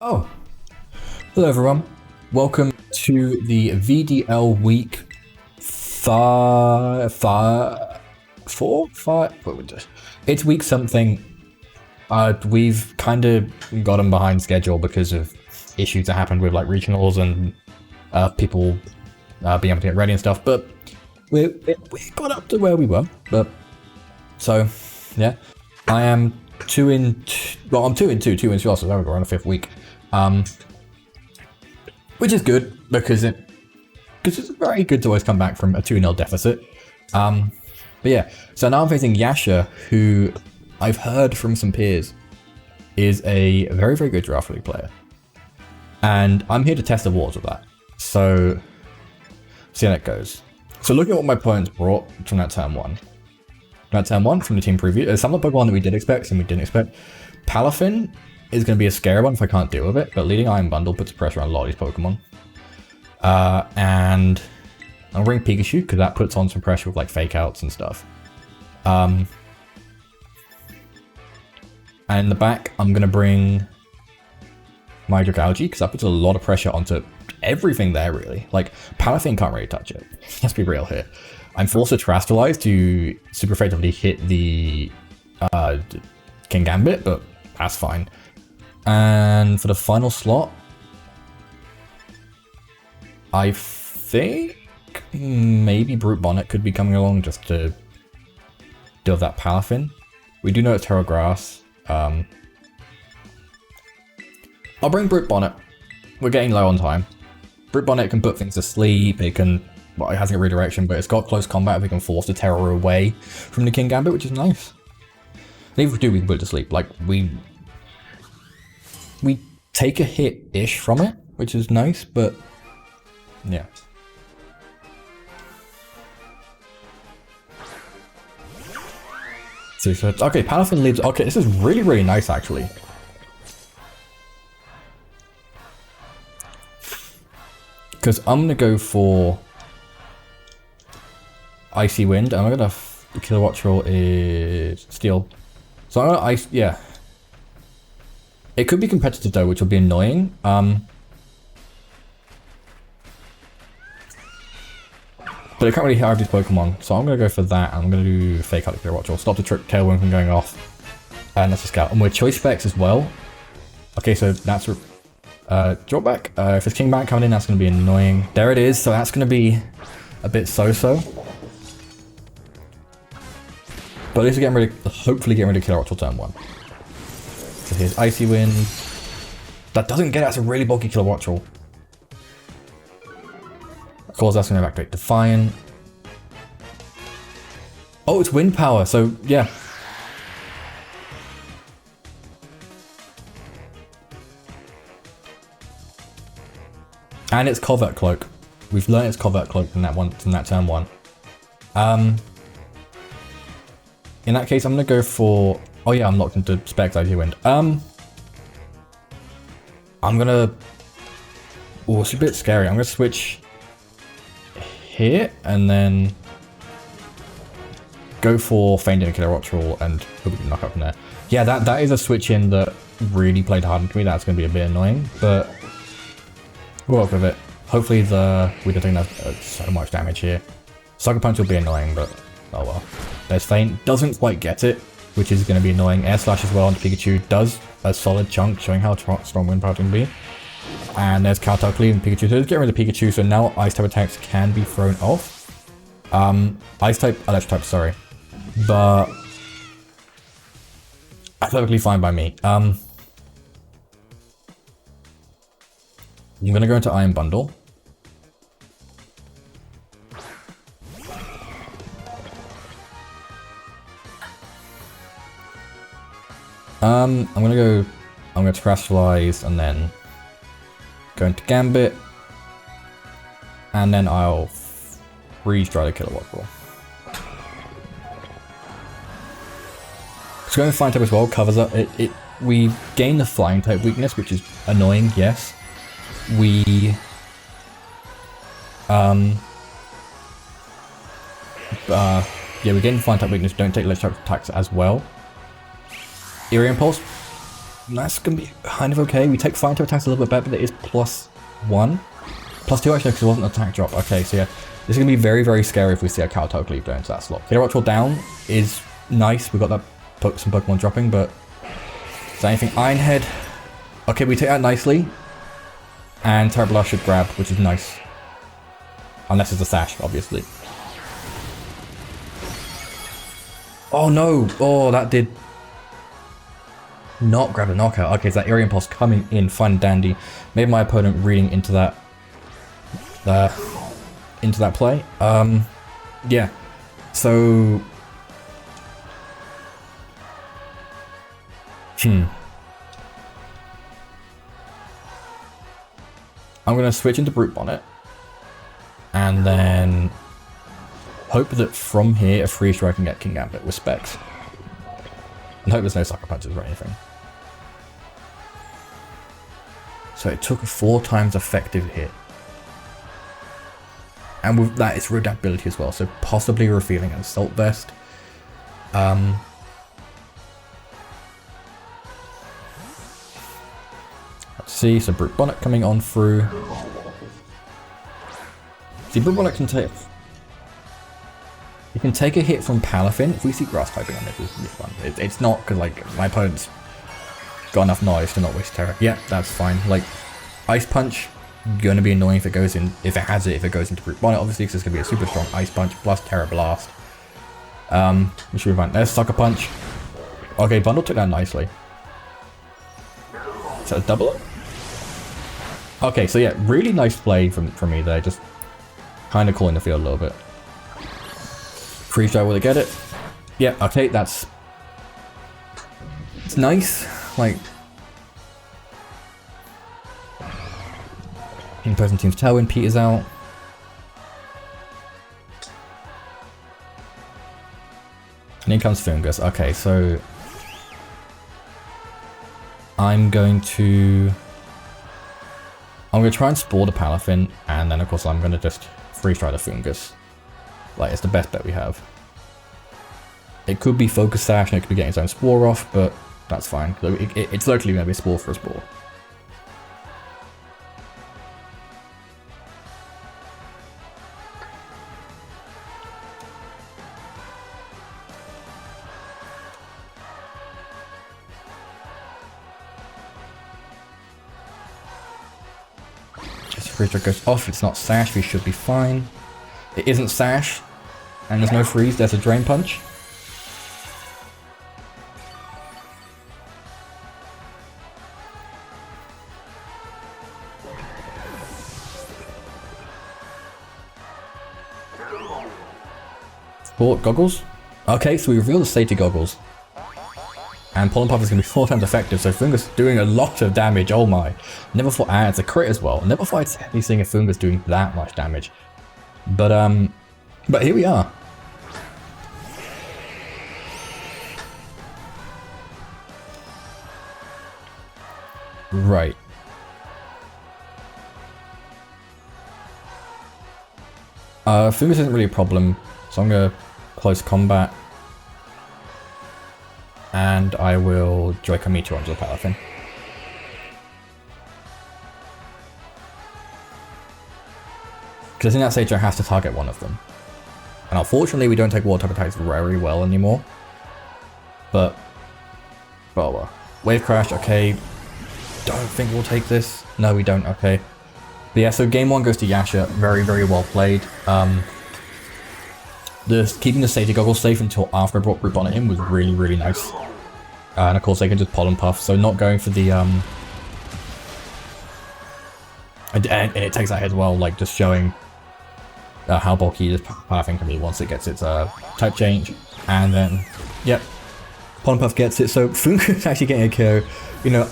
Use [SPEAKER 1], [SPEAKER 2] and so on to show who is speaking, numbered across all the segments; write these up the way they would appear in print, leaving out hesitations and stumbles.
[SPEAKER 1] Oh, hello everyone. Welcome to the VDL week four? What was it? It's week something. We've kind of gotten behind schedule because of issues that happened with like regionals and people being able to get ready and stuff. But we got up to where we were. But so yeah, I am 2 in 2. Well, I'm 2 in 2, 2 in 2 also. There we go, we're on the 5th week. Which is good because it's very good to always come back from a 2-0 deficit. But yeah, so now I'm facing Yasha, who I've heard from some peers is a very, very good Draft League player. And I'm here to test the waters of that. So, see how that goes. So looking at what my opponents brought from that turn 1. That turn 1 from the team preview, there's some of the Pokemon that we did expect, some we didn't expect. Palafin is going to be a scary one if I can't deal with it, but leading Iron Bundle puts pressure on a lot of these Pokemon. And I'll bring Pikachu because that puts on some pressure with like fake outs and stuff. And in the back, I'm going to bring Hydric Algae because that puts a lot of pressure onto everything there, really. Like, Palafin can't really touch it. Let's be real here. I'm forced to Terastallize to super effectively hit the Kingambit, but that's fine. And for the final slot, I think maybe Brute Bonnet could be coming along just to deal with that Palafin. We do know it's Terra Grass. I'll bring Brute Bonnet. We're getting low on time. Brute Bonnet can put things to sleep. It can, well, it has a redirection, but it's got close combat. We can force the Terror away from the Kingambit, which is nice. And if we do, we can put it to sleep. Like, we take a hit-ish from it, which is nice, but yeah. So, okay, Palafin leads. Okay, this is really, really nice, actually. Because I'm going to go for Icy Wind, and I'm going to Kilowatt Roll is Steel. So I'm going to Ice, yeah. It could be competitive though, which will be annoying. But I can't really have these Pokemon, so I'm going to go for that. I'm going to do Fake Out the Kilowatt Roll, stop the Tailwind from going off. And that's a Scout. And with Choice Specs as well. Okay, so that's drop back. If it's King Bat coming in, that's going to be annoying. There it is, so that's going to be a bit so-so. But at least we're getting rid of, hopefully getting rid of Kilowatt Roll turn 1. So here's Icy Wind. That doesn't get it, that's a really bulky Kilowatt Roll. Of course, that's going to activate Defiant. Oh, it's Wind Power, so yeah. And it's Covert Cloak. We've learned it's Covert Cloak from that one, from that turn 1. In that case, I'm going to go for... Oh yeah, I'm locked into Specs Icy Wind. I'm going to... Oh, it's a bit scary. I'm going to switch here and then go for Feigning a Kilowatt Roll and hope we can knock up from there. Yeah, that is a switch in that really played hard into me. That's going to be a bit annoying, but we'll work with it. Hopefully we don't take so much damage here. Sucker Punch will be annoying, but oh well. There's Feint, doesn't quite get it, which is going to be annoying. Air Slash as well on Pikachu does a solid chunk, showing how strong Wind Power can be. And there's Kowtow Cleave and Pikachu. So let's get rid of Pikachu, so now Ice type attacks can be thrown off. Ice type, Electric type, sorry. But that's perfectly fine by me. I'm going to go into Iron Bundle. I'm going to Terastallize and then go into Gambit. And then I'll freeze dry the Kilowatt Roll. So going Flying type as well covers up it. We gain the Flying type weakness, which is annoying, yes. We we gain the Flying type weakness, don't take electric type attacks as well. Eerie Impulse, That's going to be kind of okay. We take fire to attacks a little bit better, but it is +1. +2 actually, because it wasn't an attack drop. Okay, so yeah. This is going to be very, very scary if we see a Kowtow Cleave go into that slot. Kidorotral down is nice. We got that some Pokemon dropping, but is that anything? Ironhead. Okay, we take that nicely. And Terra Blast should grab, which is nice. Unless it's a Sash, obviously. Oh no! Oh, that did not grab a knockout. Okay, so that Area Impulse coming in, fine and dandy. Maybe my opponent reading into that play. Yeah. So I'm gonna switch into Brute Bonnet. And then hope that from here a Free Strike can get Kingambit with specs. And hope there's no Sucker Punches or anything. So it took a 4 times effective hit. And with that it's Readaptability as well, so possibly revealing an Assault Vest. Let's see, so Brute Bonnet coming on through. See, Brute Bonnet can take... You can take a hit from Palafin. If we see Grass typing on this, it's fun. It's not because like my opponent's got enough knowledge to not waste Terra. Yeah, that's fine. Like Ice Punch, gonna be annoying if it goes in. If it goes into Brute Bonnet, obviously, because it's gonna be a super strong Ice Punch plus Terra Blast. We should be fine. There's Sucker Punch. Okay, Bundle took that nicely. Is that a double up? Okay, so yeah, really nice play from me there. Just kind of calling the field a little bit. Free Strike, will they get it? Yeah, okay, it's nice. Like, in-person team's Tailwind peters out. And in comes Fungus. Okay, so I'm going to try and Spore the Palafin, and then of course I'm going to just Free Strike the Fungus. Like, it's the best bet we have. It could be Focus Sash and it could be getting its own Spore off, but that's fine. It's literally going to be a Spore for a Spore. Just Free Strike goes off. It's not Sash, we should be fine. It isn't Sash, and there's no freeze, there's a Drain Punch. Sport Goggles. Okay, so we reveal the Safety Goggles. And Pollen Puff is going to be 4 times effective, so Fungus doing a lot of damage, oh my. Never thought, and it's a crit as well. Never thought I'd be seeing a Fungus doing that much damage. But here we are. Right. Fungus isn't really a problem, so I'm gonna close combat. And I will Draco Meteor onto the Palafin. Because in that stage I have to target one of them. And unfortunately we don't take water type attacks very well anymore. But well. Wave Crash, okay. Don't think we'll take this. No, we don't, okay. But yeah, so game 1 goes to Yasha. Very, very well played. Keeping the Safety Goggles safe until after I brought Brute Bonnet in was really, really nice. And of course they can just Pollen Puff, so not going for the and it takes that hit as well, like just showing how bulky this Palafin can be once it gets its type change. And then, yep, Pollen Puff gets it, so Fungus actually getting a KO. You know,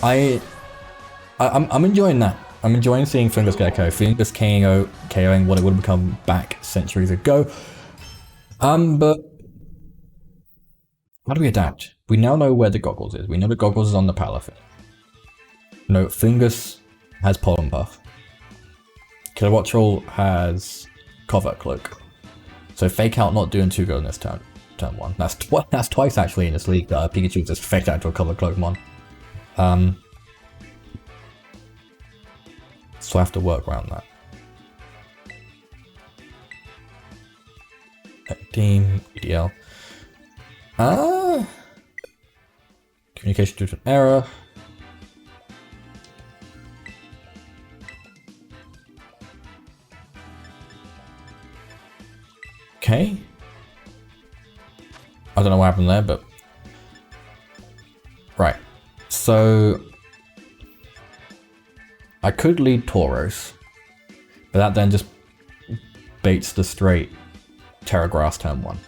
[SPEAKER 1] I'm enjoying that. I'm enjoying seeing Fungus get a KO. Fungus KOing what it would have become back centuries ago. But how do we adapt? We now know where the Goggles is. We know the Goggles is on the Palafin. No, Fungus has Pollen Puff. Kilowattrol has Covert Cloak. So Fake Out not doing too good on this turn 1. That's twice actually in this league that Pikachu just faked out into a Covert Cloak mon. So I have to work around that. Team, VDL. Communication due to an error. Okay. I don't know what happened there, but... Right. So... I could lead Tauros, but that then just baits the straight Terra Grass turn 1.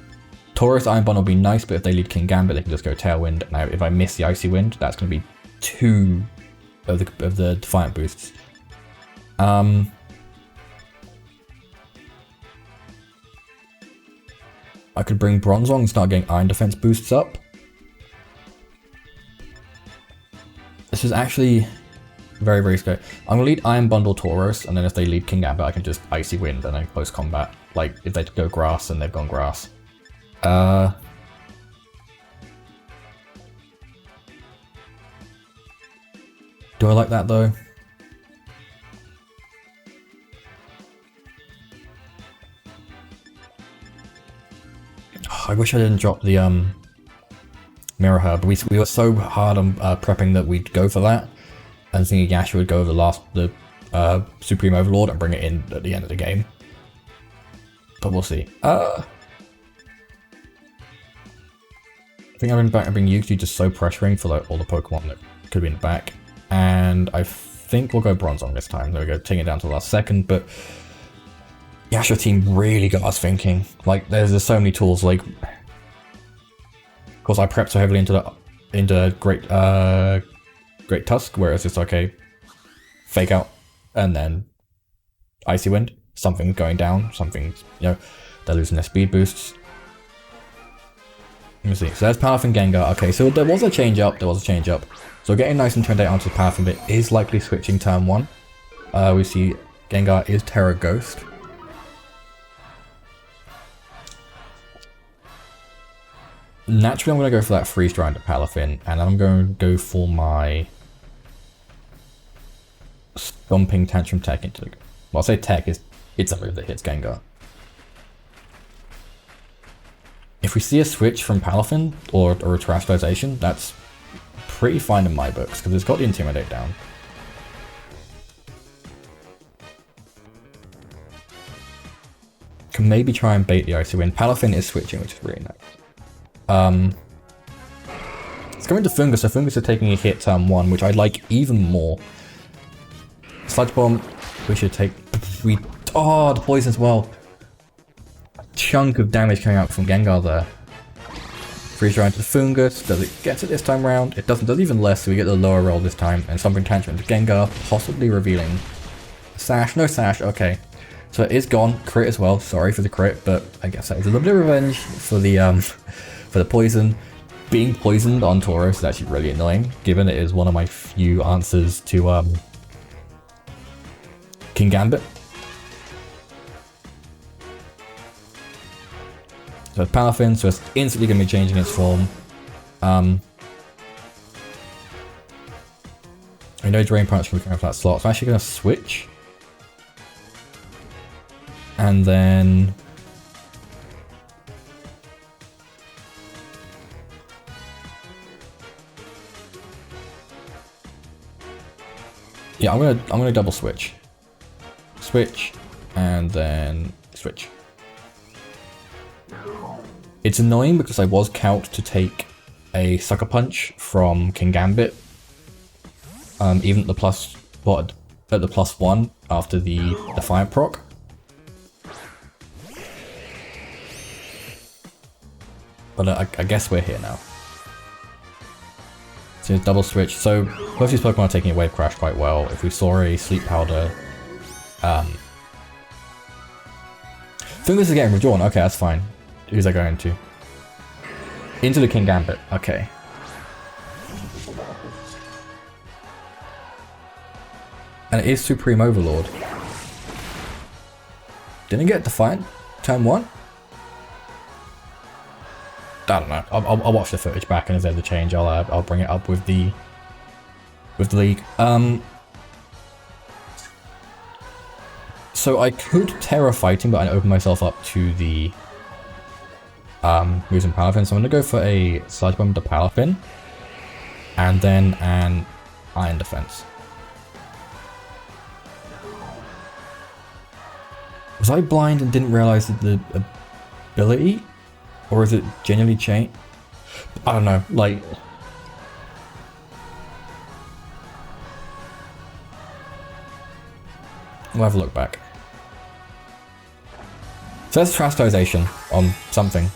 [SPEAKER 1] Tauros Iron Bond will be nice, but if they lead Kingambit, they can just go Tailwind. Now, if I miss the Icy Wind, that's going to be 2 of the Defiant boosts. I could bring Bronzong and start getting Iron Defense boosts up. This is actually very, very scary. I'm going to lead Iron Bundle Tauros, and then if they lead Kingambit, I can just Icy Wind and then close combat. Like, if they go Grass, and they've gone Grass. Do I like that, though? I wish I didn't drop the Mirror Herb. We were so hard on prepping that we'd go for that, and thinking Yasha would go over the Supreme Overlord and bring it in at the end of the game. But we'll see. I think I've been usually just so pressuring for like all the Pokemon that could be in the back, and I think we'll go Bronzong this time. There we go, taking it down to the last second. But Yasha team really got us thinking. Like, there's so many tools. Like, of course, I prepped so heavily into Great Tusk, where it's just okay, Fake Out, and then Icy Wind. Something's going down. Something's, you know, they're losing their speed boosts. Let me see. So there's Palafin Gengar. Okay, so there was a change up. So getting nice and turned out onto the Palafin bit is likely switching turn 1. We see Gengar is Terra Ghost. Naturally, I'm going to go for that Freeze Dry into Palafin, and I'm going to go for my Stomping Tantrum Tech into the... Well, I'll say Tech is... It's a move that hits Gengar. If we see a switch from Palafin or a Terastallization, that's pretty fine in my books, because it's got the Intimidate down. Can maybe try and bait the Icy Wind. Palafin is switching, which is really nice. It's going to Fungus, so Fungus is taking a hit turn 1, which I like even more. Sludge Bomb, we should take... Oh, the poison as well. A chunk of damage coming out from Gengar there. Freeze Dry into the Fungus. Does it get it this time round? It doesn't. Does even less, so we get the lower roll this time. And Stomping Tantrum into Gengar, possibly revealing Sash. No Sash, okay. So it is gone. Crit as well. Sorry for the crit, but I guess that is a little bit of revenge for the poison. Being poisoned on Tauros is actually really annoying, given it is one of my few answers to Kingambit. So it's Palafin, so it's instantly going to be changing its form. I know Drain Punch can be coming off that slot, so I'm actually going to switch. And then... yeah, I'm gonna double switch. Switch, and then switch. It's annoying because I was calced to take a Sucker Punch from Kingambit, even at the +1 after the Defiant proc. But I guess we're here now. So double switch. So both of these Pokemon are taking a Wave Crash quite well. If we saw a Sleep Powder, Fungus is getting withdrawn. Okay, that's fine. Who's that going to? Into the Kingambit. Okay. And it is Supreme Overlord. Didn't it get Defiant turn 1? I don't know. I'll watch the footage back, and if there's a change, I'll bring it up with the with the league. So I could Terra Fighting, but I opened myself up to the using Palafin. So I'm gonna go for a Sludge Bomb to Palafin, and then an Iron Defense. Was I blind and didn't realize the ability? Or is it genuinely changed? I don't know, like... We'll have a look back. So that's Chastisation on something.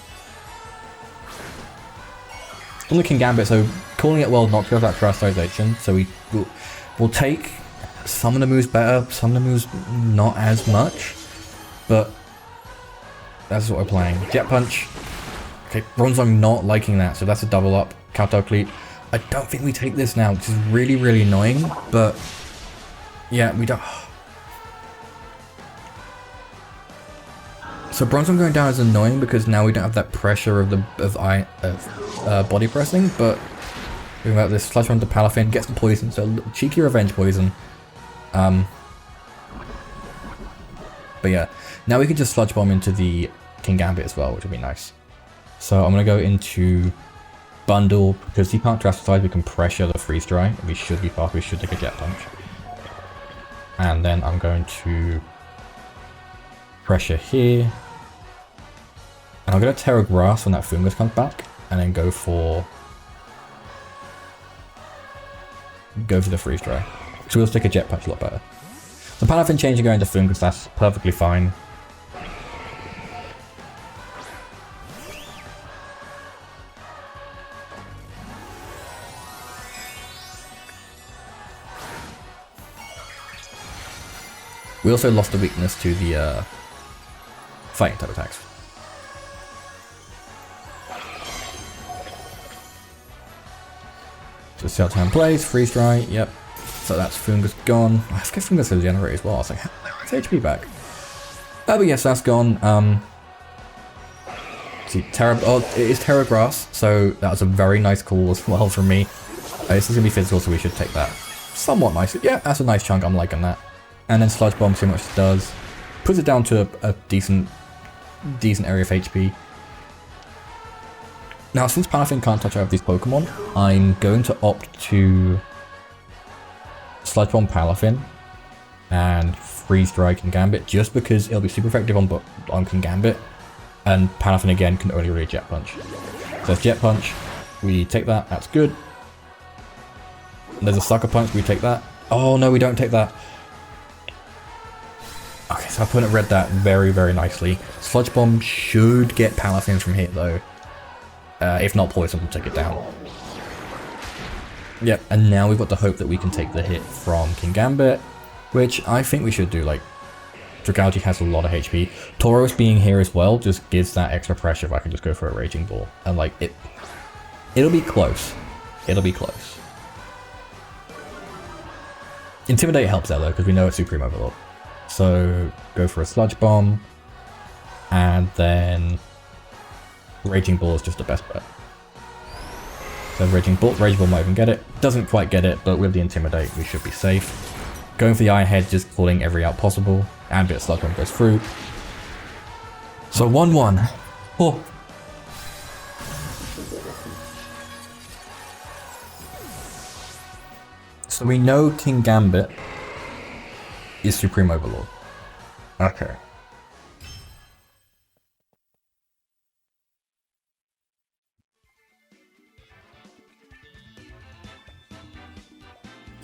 [SPEAKER 1] On the Kingambit, so calling it well not kills that Chastisation, so we'll take some of the moves better, some of the moves not as much, but that's what we're playing. Jet Punch. Okay, Bronzong not liking that, so that's a double up. Kowtow Cleat. I don't think we take this now, which is really, really annoying, but yeah, we don't. So Bronzong going down is annoying because now we don't have that pressure of body pressing, but we've got this Sludge Bomb to Palafin, gets the poison, so cheeky revenge poison. But yeah, now we can just Sludge Bomb into the Kingambit as well, which would be nice. So I'm going to go into Bundle, because he can't Chastise, we can pressure the Freeze Dry. We should be fast, we should take a Jet Punch. And then I'm going to pressure here. And I'm going to Terra Grass when that Fungus comes back, and then go for the Freeze Dry. So we'll stick a Jet Punch a lot better. The Palafin change and going to Fungus, that's perfectly fine. We also lost the weakness to the fighting type attacks. So see how time plays, Freeze Dry, yep. So that's Fungus gone. I forget Fungus has Generate as well. I was like, how is HP back? Oh, but yes, that's gone. See, it is Terra Grass, so that was a very nice call as well from me. This is gonna be physical, so we should take that. Somewhat nice. Yeah, that's a nice chunk. I'm liking that. And then Sludge Bomb, see how much it does. Puts it down to a decent area of HP. Now, since Palafin can't touch out of these Pokemon, I'm going to opt to Sludge Bomb Palafin and Freeze Dry Kingambit, just because it'll be super effective on Kingambit, and Palafin again can only really Jet Punch. So it's Jet Punch, we take that, that's good. There's a Sucker Punch, we take that. Oh no, we don't take that. Okay, so our opponent read that very, very nicely. Sludge Bomb should get Palafin from hit though. If not Poison, we'll take it down. Yep, and now we've got the hope that we can take the hit from Kingambit, which I think we should do. Like, Dragalge has a lot of HP. Tauros being here as well just gives that extra pressure if I can just go for a Raging Ball. And like, it'll be close. It'll be close. Intimidate helps there though, because we know it's Supreme Overlord. So, go for a Sludge Bomb, and then Raging Ball is just the best bet. So Raging Ball might even get it. Doesn't quite get it, but with the Intimidate, we should be safe. Going for the Iron Head, just calling every out possible. And bit of Sludge Bomb goes through. So 1-1. Oh. So we know Kingambit is Supreme Overlord. Okay.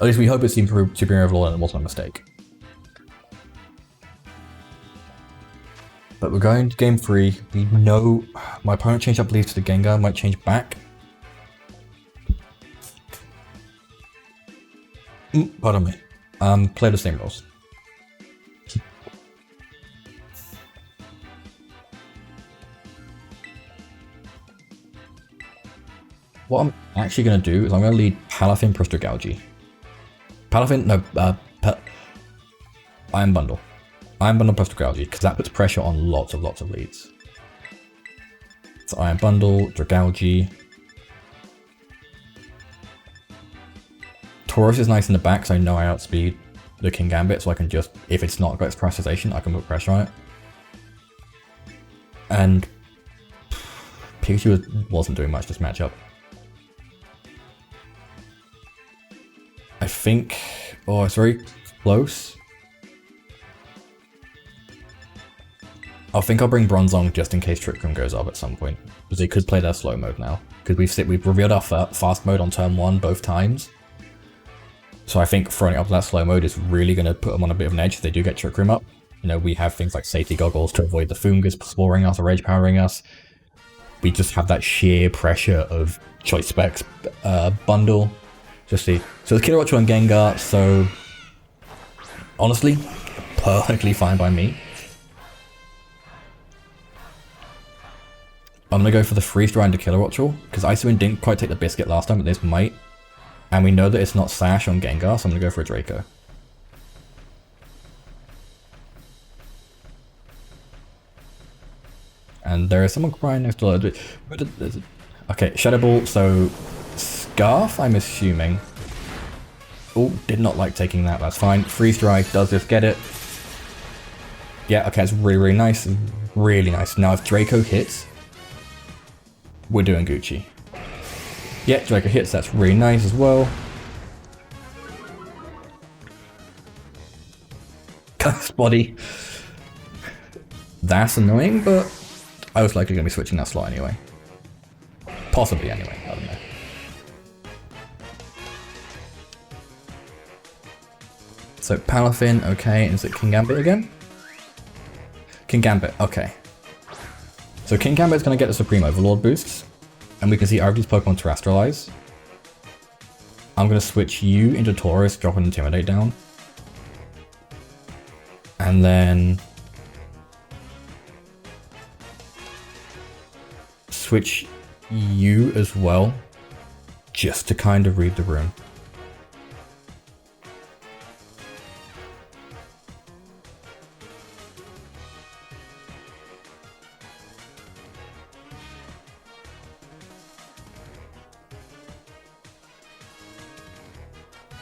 [SPEAKER 1] At least we hope it's Supreme Overlord and it wasn't a mistake. But we're going to game 3. We know my opponent changed up leads to the Gengar, might change back. Pardon me. Play the same rules. What I'm actually going to do is I'm going to lead Palafin plus Dragalge. Palafin, no, Iron Bundle. Iron Bundle plus Dragalge, because that puts pressure on lots of leads. So Iron Bundle, Dragalge. Taurus is nice in the back, so I know I outspeed the Kingambit, so I can just, if it's not got its prioritization, I can put pressure on it. And Pikachu wasn't doing much this matchup. I think, oh, it's very close. I think I'll bring Bronzong just in case Trick Room goes up at some point, because they could play their slow mode now. Because we've revealed our fast mode on turn 1 both times. So I think throwing it up to that slow mode is really going to put them on a bit of an edge if they do get Trick Room up. You know, we have things like safety goggles to avoid the Foongas exploring us or rage powering us. We just have that sheer pressure of Choice Specs bundle. Just see. So the Kilowattrel and Gengar, so honestly, perfectly fine by me. I'm gonna go for the Freeze Dry into Kilowattrel, because Ice Wind didn't quite take the biscuit last time, but this might. And we know that it's not Sash on Gengar, so I'm gonna go for a Draco. And there is someone crying next door. Okay, Shadow Ball, so Scarf, I'm assuming. Oh, did not like taking that, that's fine. Freeze Dry does just get it. Yeah, okay, it's really, really nice. Really nice. Now if Draco hits, we're doing Gucci. Yeah, Draco hits, that's really nice as well. Ghost Body. That's annoying, but I was likely going to be switching that slot anyway. Possibly anyway, I don't know. So Palafin, okay, is it Kingambit again? Kingambit, okay. So Kingambit's going to get the Supreme Overlord boosts, and we can see Arby's Pokemon Terrestrialize. I'm going to switch you into Taurus, drop an Intimidate down. And then switch you as well, just to kind of read the room.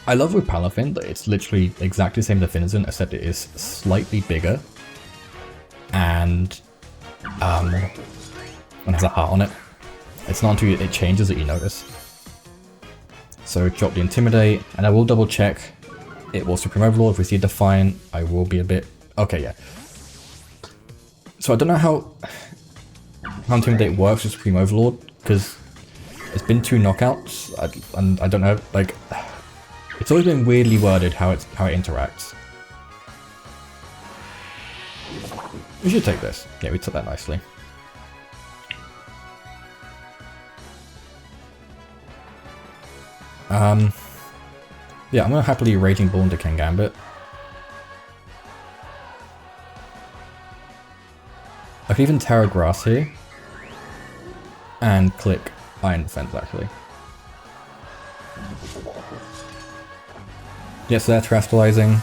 [SPEAKER 1] I love with Palafin that it's literally exactly the same as Finizen, except it is slightly bigger and has a heart on it. It's not until it changes that you notice. So drop the Intimidate, and I will double check. It will Supreme Overlord. If we see Defiant, I will be a bit... Okay, yeah. So I don't know how Intimidate works with Supreme Overlord, because it's been 2 knockouts, and I don't know, like... It's always been weirdly worded how it interacts. We should take this. Yeah, we took that nicely. Yeah, I'm gonna happily Raging Bull into Kingambit. I can even Terra Grass here. And click Iron Defense actually. Yeah, so they're terrestrializing.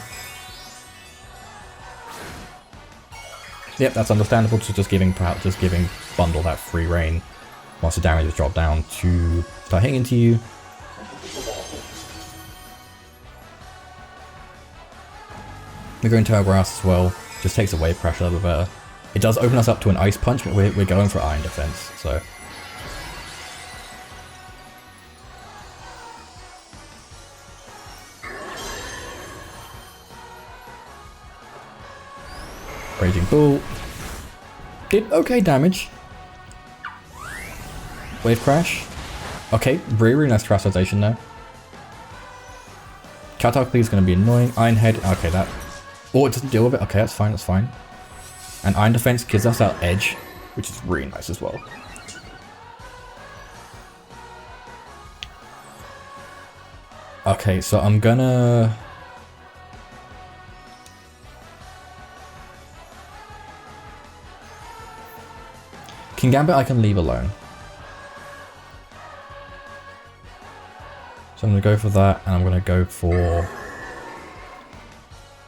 [SPEAKER 1] Yep, that's understandable. So just giving Bundle that free reign once the damage is dropped down to start hitting into you. We're going to our grass as well. Just takes away pressure a little bit better. It does open us up to an Ice Punch, but we're going for Iron Defense, so. Raging Bull. Did okay damage. Wave Crash. Okay, really, really nice terrestrialization there. Catarchy is going to be annoying. Iron Head, okay, that... Oh, it doesn't deal with it. Okay, that's fine, that's fine. And Iron Defense gives us our edge, which is really nice as well. Okay, so I'm gonna... Kingambit I can leave alone. So I'm going to go for that, and I'm going to go for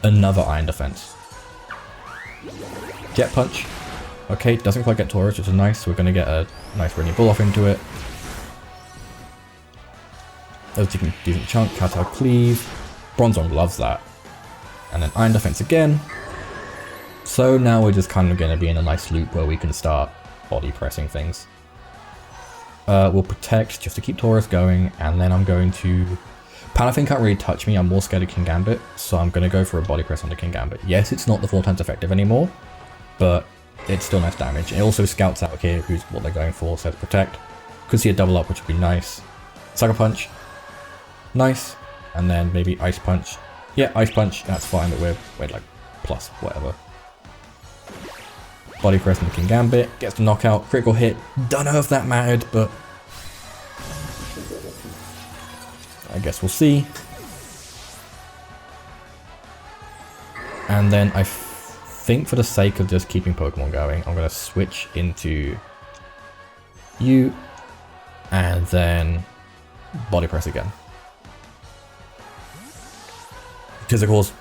[SPEAKER 1] another Iron Defense. Jet Punch. Okay, doesn't quite get Taurus, which is nice. So we're going to get a nice Raging Bull off into it. That was a decent chunk. Kowtow Cleave. Bronzong loves that. And then Iron Defense again. So now we're just kind of going to be in a nice loop where we can start body pressing things. We'll protect just to keep Taurus going, and then I'm going to... Paladin can't really touch me, I'm more scared of Kingambit, so I'm going to go for a body press on the Kingambit. Yes, it's not the 4 times effective anymore, but it's still nice damage. It also scouts out here who's what they're going for, so protect. Could see a double up, which would be nice. Sucker Punch. Nice. And then maybe Ice Punch. Yeah, Ice Punch, that's fine, but we're like plus whatever. Body press on the Kingambit, gets the knockout, critical hit. Don't know if that mattered, but I guess we'll see. And then I think for the sake of just keeping Pokemon going, I'm going to switch into you and then body press again. Because of course,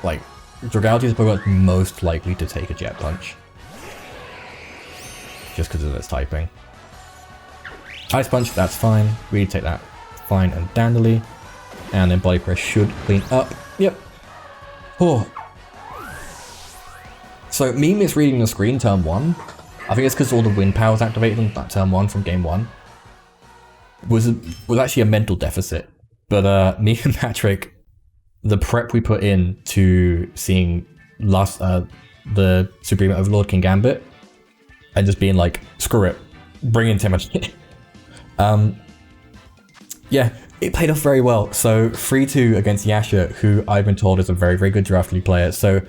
[SPEAKER 1] like, Dragality is the Pokemon that's most likely to take a Jet Punch. Just because of its typing. Ice Punch, that's fine. We take that fine and dandily. And then Body Press should clean up. Yep. Oh. So, me misreading the screen turn 1. I think it's because all the wind powers activated on that turn 1 from game 1. Was actually a mental deficit. But me and Patrick, the prep we put in to seeing the Supreme Overlord Kingambit and just being like, screw it, bring in Timothy. Yeah, it played off very well. So 3-2 against Yasha, who I've been told is a very, very good Draft League player. So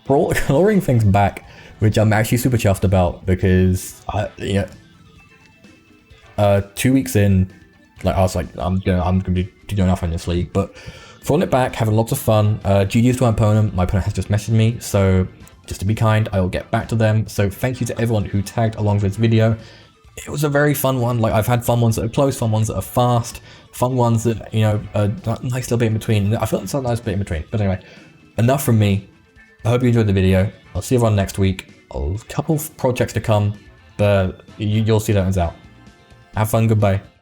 [SPEAKER 1] clawing things back, which I'm actually super chuffed about because 2 weeks in, like I was like, I'm gonna be doing enough in this league, but throwing it back, having lots of fun. GG's to my opponent. My opponent has just messaged me, so just to be kind, I will get back to them. So thank you to everyone who tagged along with this video. It was a very fun one. Like, I've had fun ones that are close, fun ones that are fast, fun ones that, you know, a nice little bit in between. I feel like it's a nice bit in between. But anyway, enough from me. I hope you enjoyed the video. I'll see everyone next week. A couple of projects to come, but you'll see that one's out. Have fun, goodbye.